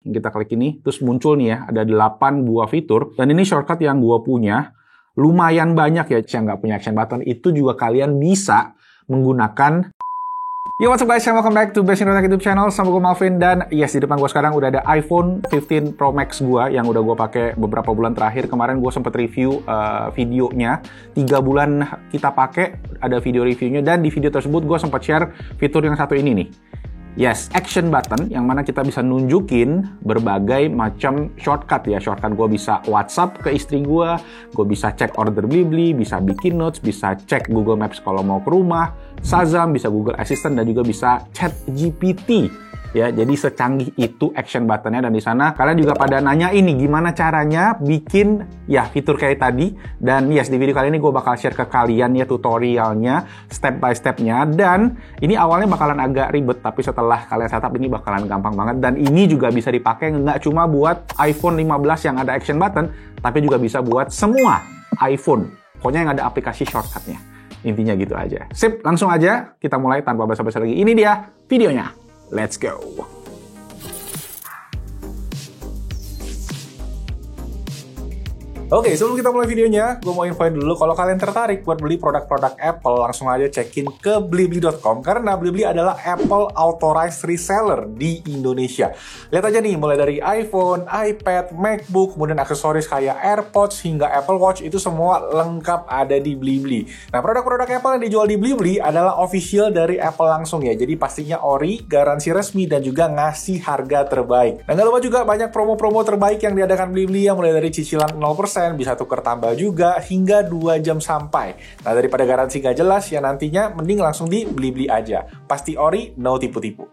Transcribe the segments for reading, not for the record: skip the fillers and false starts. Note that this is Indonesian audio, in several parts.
Kita klik ini, terus muncul nih ya, ada 8 buah fitur. Dan ini shortcut yang gue punya, lumayan banyak ya. Yang nggak punya action button, itu juga kalian bisa menggunakan. Yo, what's up guys, and welcome back to Best in Tech YouTube channel. Sama gue Malvin, dan yes, di depan gue sekarang udah ada iPhone 15 Pro Max gue yang udah gue pakai beberapa bulan terakhir. Kemarin gue sempet review videonya, 3 bulan kita pakai, ada video reviewnya, dan di video tersebut gue sempat share fitur yang satu ini nih. Yes, action button, yang mana kita bisa nunjukin berbagai macam shortcut ya. Shortcut gue bisa WhatsApp ke istri gue bisa cek order Blibli, bisa bikin notes, bisa cek Google Maps kalau mau ke rumah, Shazam, bisa Google Assistant, dan juga bisa chat GPT. Ya, jadi secanggih itu action buttonnya. Dan di sana kalian juga pada nanya ini gimana caranya bikin ya fitur kayak tadi. Dan yes, di video kali ini gue bakal share ke kalian ya tutorialnya, step by stepnya. Dan ini awalnya bakalan agak ribet, tapi setelah kalian setup ini bakalan gampang banget. Dan ini juga bisa dipakai nggak cuma buat iPhone 15 yang ada action button, tapi juga bisa buat semua iPhone. Pokoknya yang ada aplikasi shortcutnya. Intinya gitu aja. Sip, langsung aja kita mulai tanpa basa-basi lagi. Ini dia videonya. Let's go! Oke, sebelum kita mulai videonya, gue mau infoin dulu kalau kalian tertarik buat beli produk-produk Apple, langsung aja check-in ke blibli.com karena Blibli adalah Apple Authorized Reseller di Indonesia. Lihat aja nih, mulai dari iPhone, iPad, MacBook, kemudian aksesoris kayak AirPods hingga Apple Watch, itu semua lengkap ada di Blibli. Nah, produk-produk Apple yang dijual di Blibli adalah official dari Apple langsung ya, jadi pastinya ori, garansi resmi, dan juga ngasih harga terbaik. Dan gak lupa juga banyak promo-promo terbaik yang diadakan Blibli yang mulai dari cicilan 0%, bisa tuker tambah juga hingga 2 jam sampai. Nah, daripada garansi gak jelas ya, nantinya mending langsung di Blibli aja. Pasti ori, no tipu-tipu.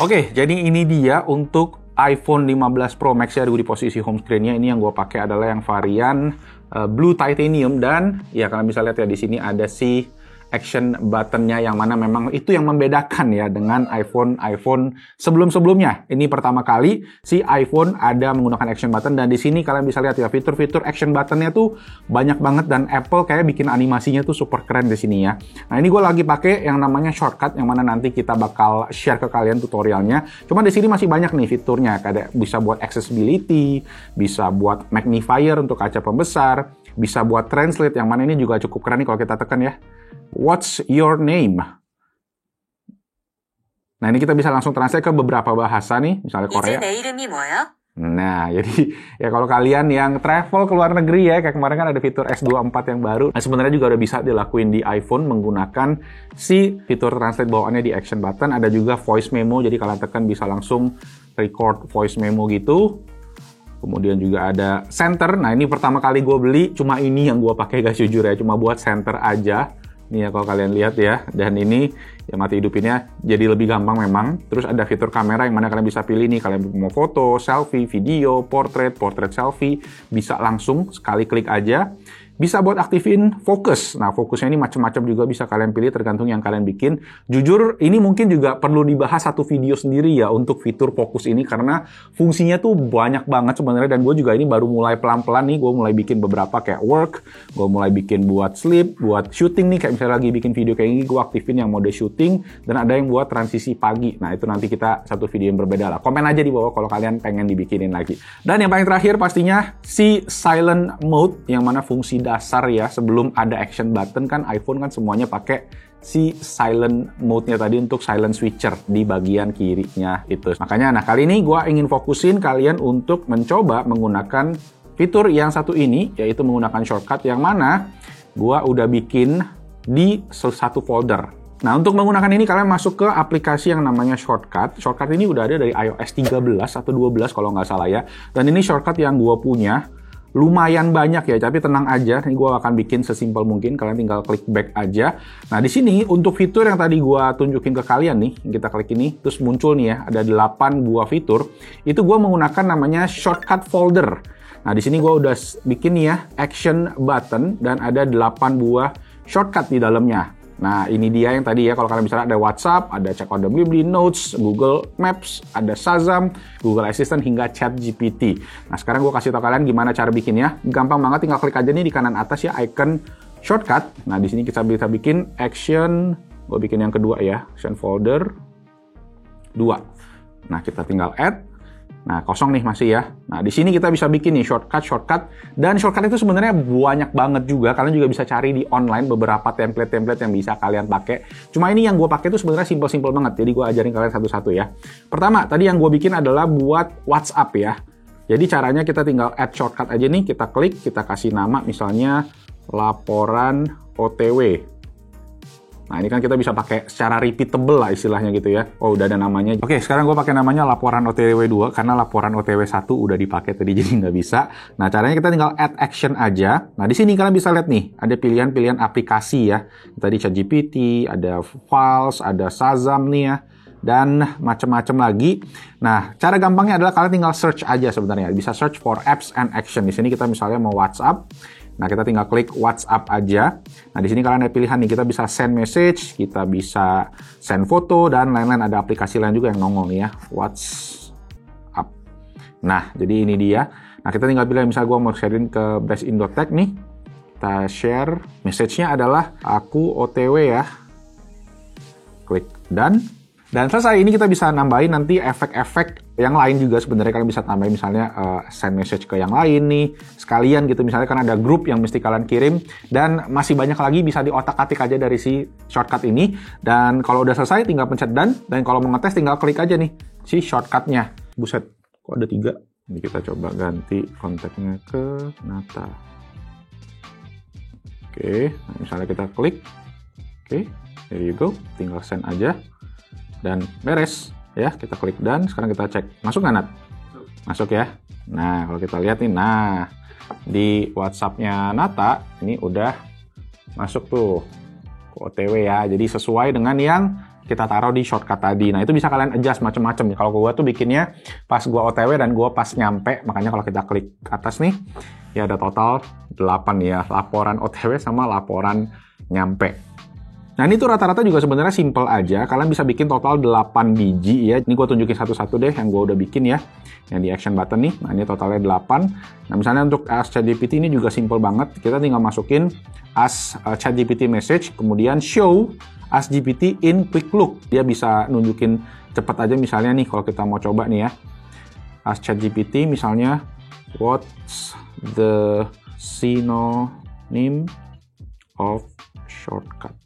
Oke, jadi ini dia untuk iPhone 15 Pro Max ya, di posisi home screen-nya. Ini yang gue pakai adalah yang varian Blue Titanium, dan ya kalian bisa lihat ya di sini ada si action button-nya yang mana memang itu yang membedakan ya dengan iPhone sebelum-sebelumnya. Ini pertama kali si iPhone ada menggunakan action button, dan di sini kalian bisa lihat ya fitur-fitur action button-nya tuh banyak banget, dan Apple kayak bikin animasinya tuh super keren di sini ya. Nah, ini gue lagi pakai yang namanya shortcut, yang mana nanti kita bakal share ke kalian tutorialnya. Cuma di sini masih banyak nih fiturnya, kayak bisa buat accessibility, bisa buat magnifier untuk kaca pembesar, bisa buat translate, yang mana ini juga cukup keren nih kalau kita tekan ya. What's your name? Nah, ini kita bisa langsung translate ke beberapa bahasa nih, misalnya Korea. Nah, jadi ya kalau kalian yang travel ke luar negeri ya, kayak kemarin kan ada fitur S24 yang baru. Nah, sebenarnya juga udah bisa dilakuin di iPhone menggunakan si fitur translate bawaannya di action button. Ada juga voice memo, jadi kalian tekan bisa langsung record voice memo gitu. Kemudian juga ada center. Nah, ini pertama kali gue beli, cuma ini yang gue pakai guys, jujur ya, cuma buat center aja. Ini ya kalau kalian lihat ya, dan ini ya mati hidupinnya jadi lebih gampang memang. Terus ada fitur kamera yang mana kalian bisa pilih nih, kalian mau foto, selfie, video, portrait selfie, bisa langsung sekali klik aja. Bisa buat aktifin fokus. Nah, fokusnya ini macam-macam juga bisa kalian pilih tergantung yang kalian bikin. Jujur, ini mungkin juga perlu dibahas satu video sendiri ya untuk fitur fokus ini, karena fungsinya tuh banyak banget sebenarnya, dan gue juga ini baru mulai pelan-pelan nih, gue mulai bikin beberapa kayak work, gue mulai bikin buat sleep, buat shooting nih, kayak misalnya lagi bikin video kayak gini, gue aktifin yang mode shooting, dan ada yang buat transisi pagi. Nah, itu nanti kita satu video yang berbeda lah. Komen aja di bawah kalau kalian pengen dibikinin lagi. Dan yang paling terakhir pastinya si silent mode, yang mana fungsi dasar ya, sebelum ada action button kan iPhone kan semuanya pakai si silent mode-nya tadi untuk silent switcher di bagian kirinya itu. Makanya nah kali ini gue ingin fokusin kalian untuk mencoba menggunakan fitur yang satu ini, yaitu menggunakan shortcut yang mana gue udah bikin di satu folder. Nah, untuk menggunakan ini kalian masuk ke aplikasi yang namanya shortcut. Shortcut ini udah ada dari iOS 13 atau 12 kalau nggak salah ya. Dan ini shortcut yang gue punya. Lumayan banyak ya, tapi tenang aja, ini gue akan bikin sesimpel mungkin, kalian tinggal klik back aja. Nah, di sini untuk fitur yang tadi gue tunjukin ke kalian nih, kita klik ini, terus muncul nih ya, ada 8 buah fitur, itu gue menggunakan namanya shortcut folder. Nah, di sini gue udah bikin nih ya, action button, dan ada 8 buah shortcut di dalamnya. Nah, ini dia yang tadi ya, kalau kalian bisa lihat ada WhatsApp, ada cek order Blibli, Notes, Google Maps, ada Shazam, Google Assistant, hingga Chat GPT. Nah, sekarang gue kasih tau kalian gimana cara bikinnya. Gampang banget, tinggal klik aja nih di kanan atas ya, icon shortcut. Nah, di sini kita bisa bikin action, gue bikin yang kedua ya, action folder 2. Nah, kita tinggal add. Nah, kosong nih masih ya. Nah, di sini kita bisa bikin nih shortcut. Dan shortcut itu sebenarnya banyak banget juga. Kalian juga bisa cari di online beberapa template-template yang bisa kalian pakai. Cuma ini yang gue pakai itu sebenarnya simple-simple banget. Jadi gue ajarin kalian satu-satu ya. Pertama, tadi yang gue bikin adalah buat WhatsApp ya. Jadi caranya kita tinggal add shortcut aja nih. Kita klik, kita kasih nama misalnya laporan OTW. Nah, ini kan kita bisa pakai secara repeatable lah istilahnya gitu ya. Oh, udah ada namanya. Oke, sekarang gue pakai namanya laporan OTW 2 karena laporan OTW 1 udah dipakai tadi jadi nggak bisa. Nah, caranya kita tinggal add action aja. Nah, di sini kalian bisa lihat nih, ada pilihan-pilihan aplikasi ya. Tadi ChatGPT, ada Files, ada Shazam nih ya. Dan macam-macam lagi. Nah, cara gampangnya adalah kalian tinggal search aja sebenarnya. Bisa search for apps and action. Di sini kita misalnya mau WhatsApp. Nah, kita tinggal klik WhatsApp aja. Nah, di sini kalian ada pilihan nih, kita bisa send message, kita bisa send foto, dan lain-lain. Ada aplikasi lain juga yang nongol nih ya, WhatsApp. Nah, jadi ini dia. Nah, kita tinggal pilih, misalnya gue mau sharein ke Best.in.tech nih. Kita share, message-nya adalah aku OTW ya. Klik done. Dan selesai, ini kita bisa nambahin nanti efek-efek yang lain juga sebenarnya. Kalian bisa tambahin misalnya send message ke yang lain nih, sekalian gitu. Misalnya kan ada grup yang mesti kalian kirim, dan masih banyak lagi bisa diotak-atik aja dari si shortcut ini. Dan kalau udah selesai, tinggal pencet done. Dan kalau mau ngetes, tinggal klik aja nih si shortcutnya. Buset, kok ada 3? Ini kita coba ganti kontaknya ke Nata. Oke, nah misalnya kita klik. Oke, there you go. Tinggal send aja. Dan beres ya, kita klik done. Sekarang kita cek masuk nggak, Nat? Masuk ya. Nah, kalau kita lihat nih, nah di WhatsApp-nya Nata ini udah masuk tuh ke OTW ya. Jadi sesuai dengan yang kita taruh di shortcut tadi. Nah, itu bisa kalian adjust macam-macam. Kalau gua tuh bikinnya pas gua OTW dan gua pas nyampe, makanya kalau kita klik ke atas nih ya ada total 8 ya, laporan OTW sama laporan nyampe. Nah, ini tuh rata-rata juga sebenarnya simple aja. Kalian bisa bikin total 8 biji ya. Ini gue tunjukin satu-satu deh yang gue udah bikin ya. Yang di action button nih. Nah, ini totalnya 8. Nah, misalnya untuk Ask ChatGPT ini juga simple banget. Kita tinggal masukin Ask ChatGPT message, kemudian show Ask GPT in quick look. Dia bisa nunjukin cepet aja misalnya nih kalau kita mau coba nih ya. Ask ChatGPT misalnya, what's the synonym of shortcut?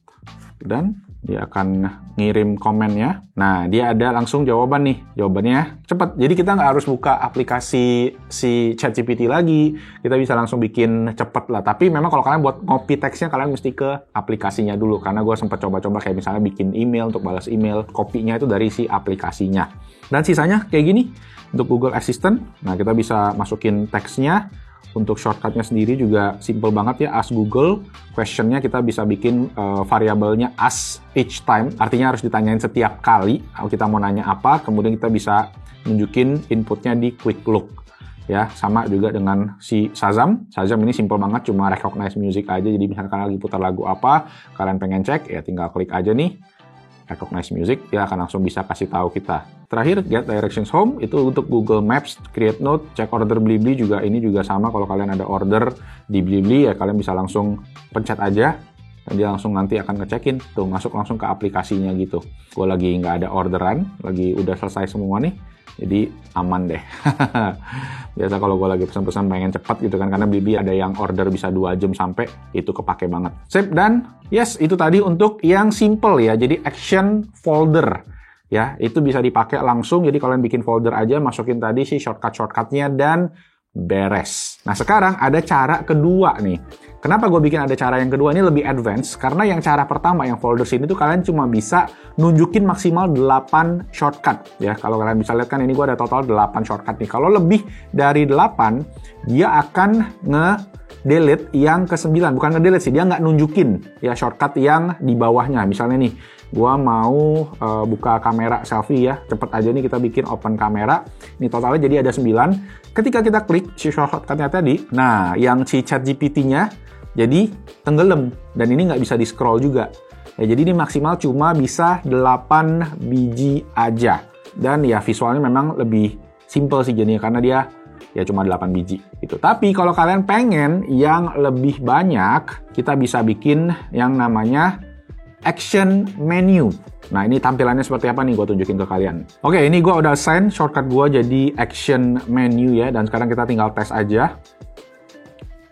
Dan dia akan ngirim komennya. Nah, dia ada langsung jawaban nih. Jawabannya cepat. Jadi kita nggak harus buka aplikasi si ChatGPT lagi. Kita bisa langsung bikin cepet lah. Tapi memang kalau kalian buat copy teksnya, kalian mesti ke aplikasinya dulu. Karena gue sempat coba-coba kayak misalnya bikin email untuk balas email. Kopinya itu dari si aplikasinya. Dan sisanya kayak gini. Untuk Google Assistant, nah kita bisa masukin teksnya. Untuk shortcutnya sendiri juga simple banget ya, ask Google. Questionnya kita bisa bikin variabelnya ask each time, artinya harus ditanyain setiap kali kita mau nanya apa, kemudian kita bisa nunjukin inputnya di quick look. Ya, sama juga dengan si Shazam. Shazam ini simple banget, cuma recognize music aja. Jadi misalkan kalian lagi putar lagu apa, kalian pengen cek, ya tinggal klik aja nih, recognize music, dia akan langsung bisa kasih tahu kita. Terakhir, get directions home, itu untuk Google Maps, create note, check order Blibli juga, ini juga sama. Kalau kalian ada order di Blibli, ya kalian bisa langsung pencet aja, dan dia langsung nanti akan ngecekin, tuh masuk langsung ke aplikasinya gitu. Gue lagi nggak ada orderan, lagi udah selesai semua nih, jadi aman deh. Biasa kalau gue lagi pesan-pesan pengen cepat gitu kan, karena Blibli ada yang order bisa 2 jam sampai, itu kepake banget. Sip, dan yes, itu tadi untuk yang simple ya, jadi action folder. Ya, itu bisa dipakai langsung, jadi kalian bikin folder aja, masukin tadi si shortcut-shortcutnya, dan beres. Nah, sekarang ada cara kedua nih. Kenapa gue bikin ada cara yang kedua ini lebih advance? Karena yang cara pertama, yang folder sini tuh kalian cuma bisa nunjukin maksimal 8 shortcut. Ya, kalau kalian bisa lihat kan ini gue ada total 8 shortcut nih. Kalau lebih dari 8, dia akan nge-delete yang ke-9. Bukan nge-delete sih, dia nggak nunjukin ya shortcut yang di bawahnya. Misalnya nih, gua mau buka kamera selfie ya, cepet aja nih kita bikin open kamera. Ini totalnya jadi ada 9. Ketika kita klik si shortcutnya tadi, nah yang si ChatGPT-nya jadi tenggelam, dan ini nggak bisa di-scroll juga. Ya, jadi ini maksimal cuma bisa 8 biji aja. Dan ya visualnya memang lebih simple sih jadinya, karena dia ya cuma 8 biji gitu. Tapi kalau kalian pengen yang lebih banyak, kita bisa bikin yang namanya Action Menu. Nah, ini tampilannya seperti apa nih, gue tunjukin ke kalian. Oke, ini gue udah assign shortcut gue jadi Action Menu ya, dan sekarang kita tinggal tes aja.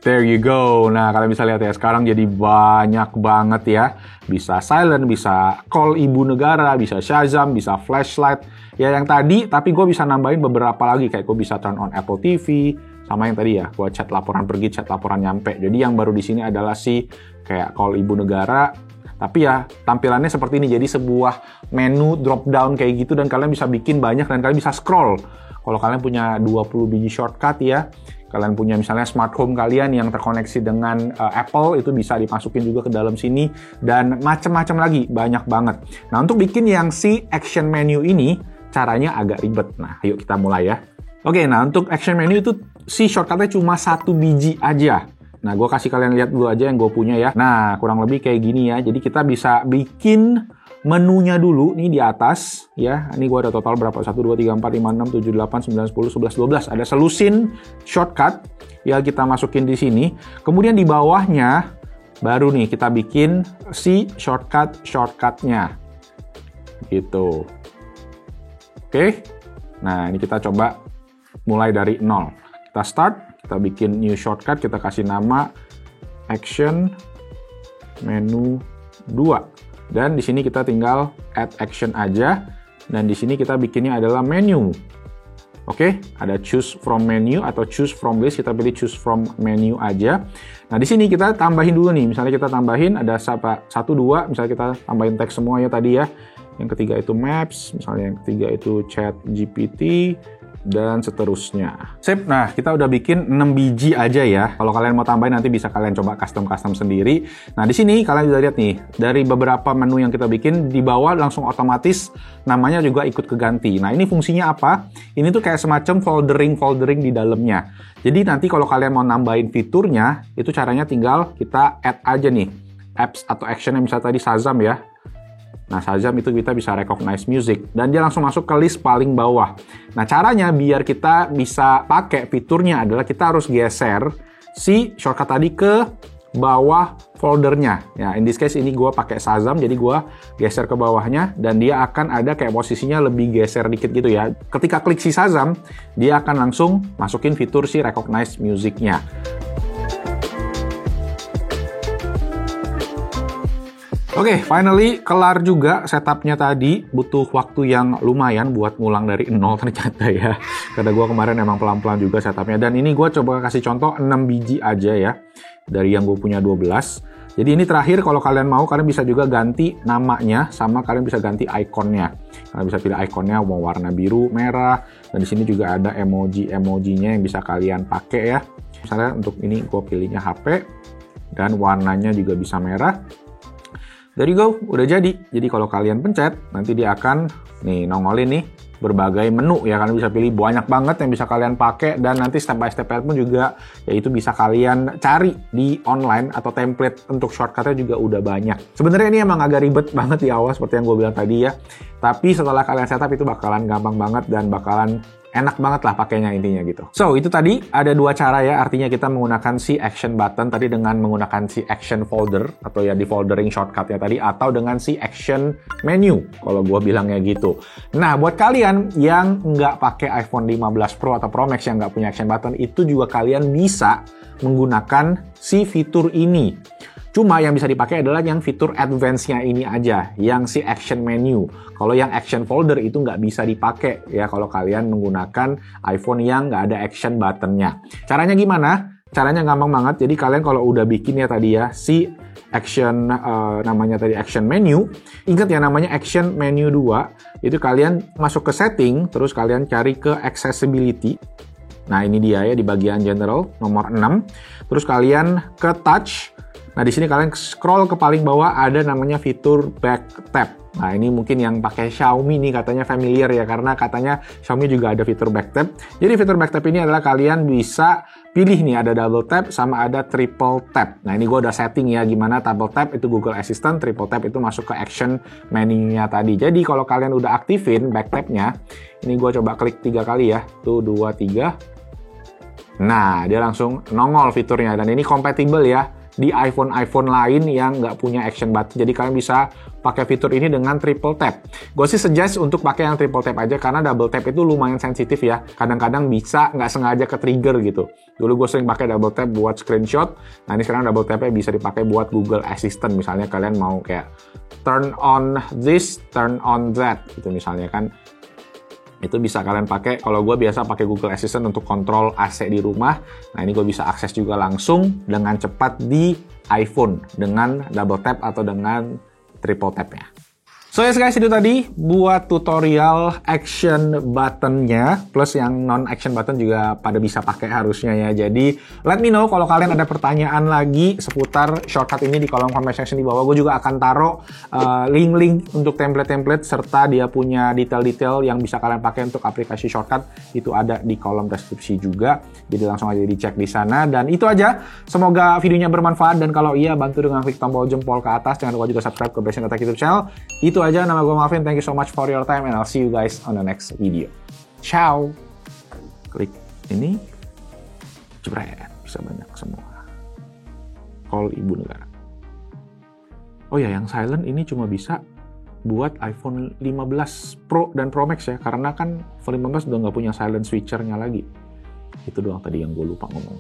There you go. Nah, kalian bisa lihat ya, sekarang jadi banyak banget ya. Bisa silent, bisa call ibu negara, bisa Shazam, bisa flashlight. Ya yang tadi, tapi gue bisa nambahin beberapa lagi. Kayak gue bisa turn on Apple TV, sama yang tadi ya, gue chat laporan pergi, chat laporan nyampe. Jadi yang baru di sini adalah kayak call ibu negara. Tapi ya, tampilannya seperti ini. Jadi sebuah menu drop down kayak gitu, dan kalian bisa bikin banyak, dan kalian bisa scroll. Kalau kalian punya 20 biji shortcut ya, kalian punya misalnya smart home kalian yang terkoneksi dengan Apple, itu bisa dimasukin juga ke dalam sini, dan macam-macam lagi, banyak banget. Nah, untuk bikin yang action menu ini, caranya agak ribet. Nah, yuk kita mulai ya. Oke, nah untuk action menu itu shortcutnya cuma 1 biji aja. Nah, gue kasih kalian lihat dulu aja yang gue punya ya. Nah, kurang lebih kayak gini ya. Jadi kita bisa bikin menunya dulu nih di atas ya. Ini gue ada total berapa? 1, 2, 3, 4, 5, 6, 7, 8, 9, 10, 11, 12. Ada selusin shortcut ya, kita masukin di sini. Kemudian di bawahnya baru nih kita bikin shortcutnya gitu. Oke. Nah, ini kita coba mulai dari 0. Kita start. Kita bikin new shortcut, kita kasih nama Action Menu 2. Dan di sini kita tinggal add action aja. Dan di sini kita bikinnya adalah menu. Oke, ada choose from menu atau choose from list. Kita pilih choose from menu aja. Nah, di sini kita tambahin dulu nih. Misalnya kita tambahin ada 1, 2. Misalnya kita tambahin teks semua ya tadi ya. Yang ketiga itu Maps. Misalnya yang ketiga itu Chat GPT. Dan seterusnya. Sip, nah kita udah bikin 6 biji aja ya. Kalau kalian mau tambahin nanti bisa kalian coba custom sendiri. Nah di sini kalian bisa lihat nih, dari beberapa menu yang kita bikin, di bawah langsung otomatis namanya juga ikut keganti. Nah ini fungsinya apa? Ini tuh kayak semacam foldering di dalamnya. Jadi nanti kalau kalian mau nambahin fiturnya, itu caranya tinggal kita add aja nih, apps atau action yang misalnya tadi Shazam ya. Nah, Shazam itu kita bisa recognize music. Dan dia langsung masuk ke list paling bawah. Nah, caranya biar kita bisa pakai fiturnya adalah kita harus geser shortcut tadi ke bawah foldernya. Ya, in this case ini gue pakai Shazam, jadi gue geser ke bawahnya. Dan dia akan ada kayak posisinya lebih geser dikit gitu ya. Ketika klik Shazam, dia akan langsung masukin fitur recognize musicnya. Oke, finally kelar juga setupnya tadi. Butuh waktu yang lumayan buat ngulang dari 0 ternyata ya. Karena gue kemarin emang pelan-pelan juga setupnya. Dan ini gue coba kasih contoh 6 biji aja ya. Dari yang gue punya 12. Jadi ini terakhir, kalau kalian mau, kalian bisa juga ganti namanya. Sama kalian bisa ganti ikonnya. Kalian bisa pilih ikonnya mau warna biru, merah. Dan di sini juga ada emoji-emojinya yang bisa kalian pakai ya. Misalnya untuk ini gue pilihnya HP. Dan warnanya juga bisa merah. There you go, udah jadi. Jadi kalau kalian pencet, nanti dia akan nih nongolin nih berbagai menu ya. Kalian bisa pilih banyak banget yang bisa kalian pakai, dan nanti step by step pun juga yaitu bisa kalian cari di online, atau template untuk shortcutnya juga udah banyak. Sebenarnya ini emang agak ribet banget di awal seperti yang gue bilang tadi ya. Tapi setelah kalian setup itu bakalan gampang banget dan bakalan enak banget lah pakainya intinya gitu. So, itu tadi ada 2 cara ya. Artinya kita menggunakan action button tadi dengan menggunakan action folder, atau ya di foldering shortcutnya tadi, atau dengan action menu kalau gue bilangnya gitu. Nah, buat kalian yang nggak pakai iPhone 15 Pro atau Pro Max yang nggak punya action button, itu juga kalian bisa menggunakan fitur ini. Cuma yang bisa dipakai adalah yang fitur advance-nya ini aja, yang action menu. Kalau yang action folder itu nggak bisa dipakai ya kalau kalian menggunakan iPhone yang nggak ada action button-nya. Caranya gimana? Caranya gampang banget. Jadi kalian kalau udah bikin ya tadi ya action namanya tadi action menu, ingat ya namanya action menu 2, itu kalian masuk ke setting, terus kalian cari ke accessibility. Nah ini dia ya di bagian general nomor 6. Terus kalian ke touch. Nah, di sini kalian scroll ke paling bawah, ada namanya fitur back tap. Nah, ini mungkin yang pakai Xiaomi nih katanya familiar ya, karena katanya Xiaomi juga ada fitur back tap. Jadi fitur back tap ini adalah kalian bisa pilih nih, ada double tap sama ada triple tap. Nah, ini gue udah setting ya, gimana double tap itu Google Assistant, triple tap itu masuk ke action menu-nya tadi. Jadi kalau kalian udah aktifin back tap-nya, ini gue coba klik 3 kali ya. 1, 2, 3. Nah, dia langsung nongol fiturnya, dan ini compatible ya di iPhone lain yang nggak punya action button. Jadi kalian bisa pakai fitur ini dengan triple tap. Gue sih suggest untuk pakai yang triple tap aja karena double tap itu lumayan sensitif ya. Kadang-kadang bisa nggak sengaja ke trigger gitu. Dulu gue sering pakai double tap buat screenshot. Nah ini sekarang double tapnya bisa dipakai buat Google Assistant. Misalnya kalian mau kayak turn on this, turn on that gitu misalnya kan. Itu bisa kalian pakai. Kalau gue biasa pakai Google Assistant untuk kontrol AC di rumah. Nah ini gue bisa akses juga langsung dengan cepat di iPhone dengan double tap atau dengan triple tap-nya. So yes guys, itu tadi buat tutorial action button-nya, plus yang non-action button juga pada bisa pakai harusnya ya. Jadi let me know kalau kalian ada pertanyaan lagi seputar shortcut ini di kolom comment section di bawah. Gue juga akan taruh link-link untuk template-template serta dia punya detail-detail yang bisa kalian pakai untuk aplikasi shortcut. Itu ada di kolom deskripsi juga. Jadi langsung aja dicek di sana. Dan itu aja. Semoga videonya bermanfaat dan kalau iya bantu dengan klik tombol jempol ke atas. Jangan lupa juga subscribe ke Basic Attack YouTube channel. Itu aja, nama gue Malvin, thank you so much for your time and I'll see you guys on the next video. Ciao. Klik ini, jebret, bisa banyak semua. Call ibu negara. Oh ya, yang silent ini cuma bisa buat iPhone 15 Pro dan Pro Max ya, karena kan iPhone 15 udah nggak punya silent switcher-nya lagi. Itu doang tadi yang gue lupa ngomong.